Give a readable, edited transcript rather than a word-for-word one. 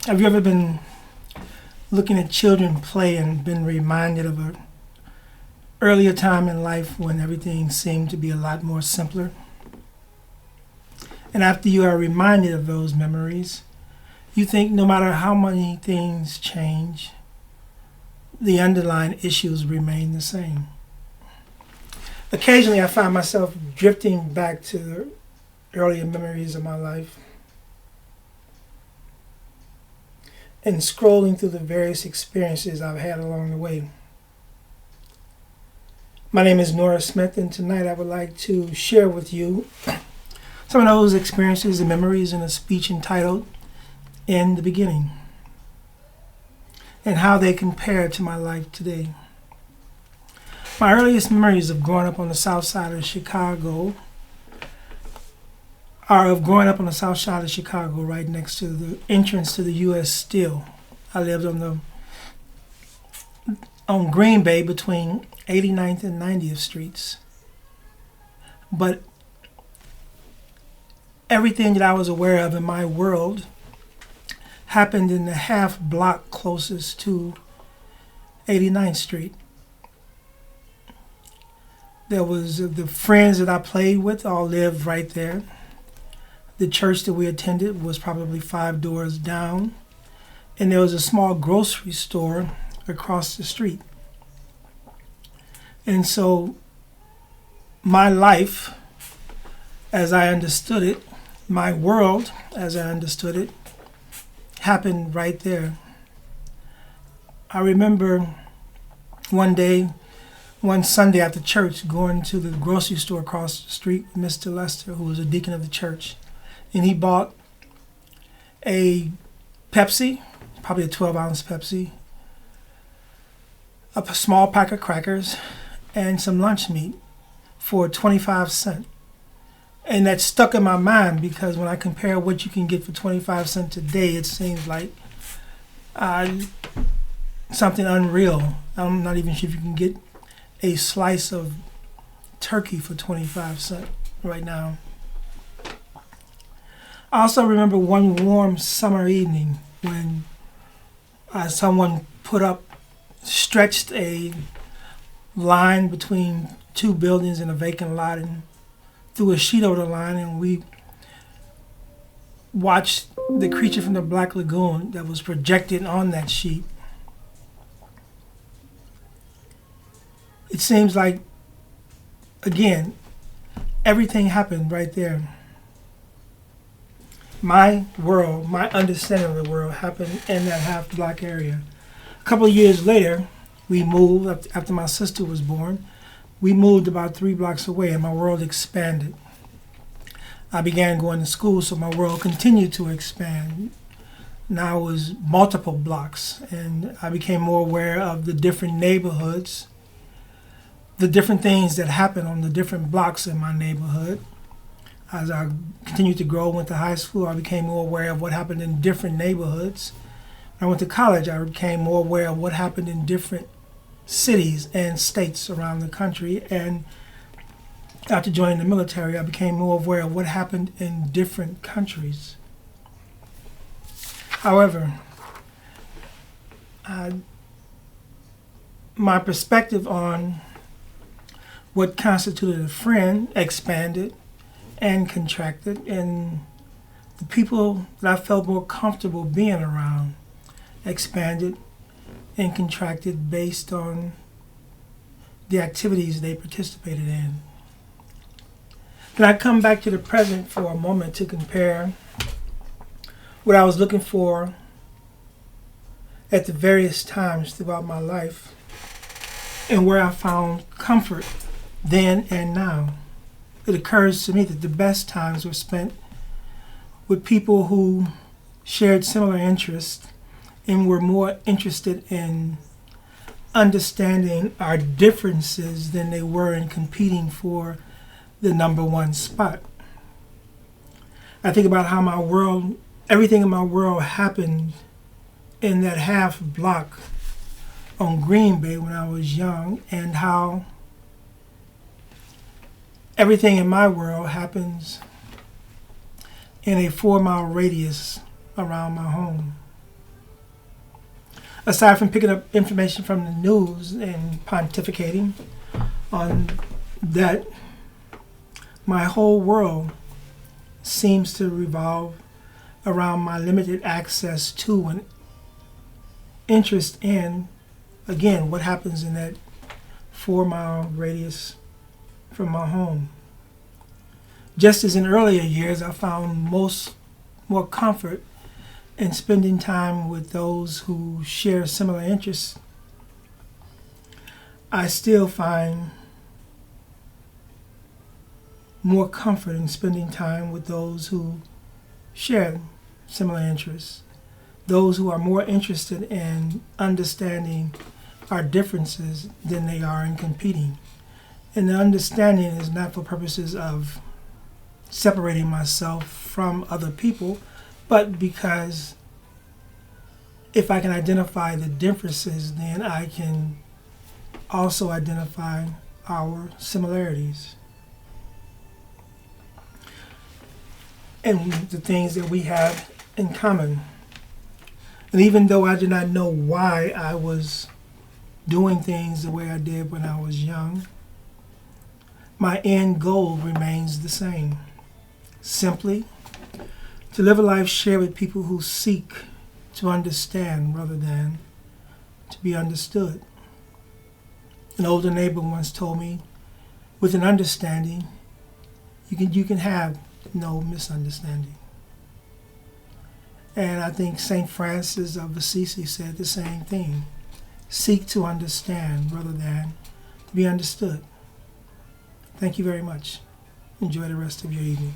Have you ever been looking at children play and been reminded of an earlier time in life when everything seemed to be a lot more simpler? And after you are reminded of those memories, you think no matter how many things change, the underlying issues remain the same. Occasionally, I find myself drifting back to the earlier memories of my life and scrolling through the various experiences I've had along the way. My name is Nora Smith, and tonight I would like to share with you some of those experiences and memories in a speech entitled In the Beginning, and how they compare to my life today. My earliest memories of growing up on the south side of Chicago are of growing up on the south side of Chicago, right next to the entrance to the U.S. Steel. I lived on Green Bay between 89th and 90th Streets. But everything that I was aware of in my world happened in the half block closest to 89th Street. There was the friends that I played with all lived right there. The church that we attended was probably 5 doors down, and there was a small grocery store across the street. And so my life, as I understood it, my world, as I understood it, happened right there. I remember one Sunday after church, going to the grocery store across the street with Mr. Lester, who was a deacon of the church. And he bought a Pepsi, probably a 12-ounce Pepsi, a small pack of crackers, and some lunch meat for 25 cents. And that stuck in my mind because when I compare what you can get for 25 cents today, it seems like something unreal. I'm not even sure if you can get a slice of turkey for 25 cents right now. I also remember one warm summer evening when someone stretched a line between two buildings in a vacant lot and threw a sheet over the line, and we watched the creature from the Black Lagoon that was projected on that sheet. It seems like, again, everything happened right there. My world, my understanding of the world happened in that half block area. A couple of years later, we moved, after my sister was born, we moved about 3 blocks away and my world expanded. I began going to school, so my world continued to expand. Now it was multiple blocks, and I became more aware of the different neighborhoods, the different things that happen on the different blocks in my neighborhood. As I continued to grow, went to high school, I became more aware of what happened in different neighborhoods. When I went to college, I became more aware of what happened in different cities and states around the country. And after joining the military, I became more aware of what happened in different countries. However, my perspective on what constituted a friend expanded and contracted, and the people that I felt more comfortable being around expanded and contracted based on the activities they participated in. Can I come back to the present for a moment to compare what I was looking for at the various times throughout my life and where I found comfort then and now? It occurs to me that the best times were spent with people who shared similar interests and were more interested in understanding our differences than they were in competing for the number one spot. I think about how everything in my world happened in that half block on Green Bay when I was young, and how everything in my world happens in a 4-mile radius around my home. aside from picking up information from the news and pontificating on that, my whole world seems to revolve around my limited access to and interest in, again, what happens in that 4-mile radius from my home. Just as in earlier years, I found more comfort in spending time with those who share similar interests, I still find more comfort in spending time with those who share similar interests, those who are more interested in understanding our differences than they are in competing. And the understanding is not for purposes of separating myself from other people, but because if I can identify the differences, then I can also identify our similarities and the things that we have in common. And even though I did not know why I was doing things the way I did when I was young, my end goal remains the same. Simply to live a life shared with people who seek to understand rather than to be understood. An older neighbor once told me, with an understanding, you can have no misunderstanding. And I think St. Francis of Assisi said the same thing. Seek to understand rather than to be understood. Thank you very much. Enjoy the rest of your evening.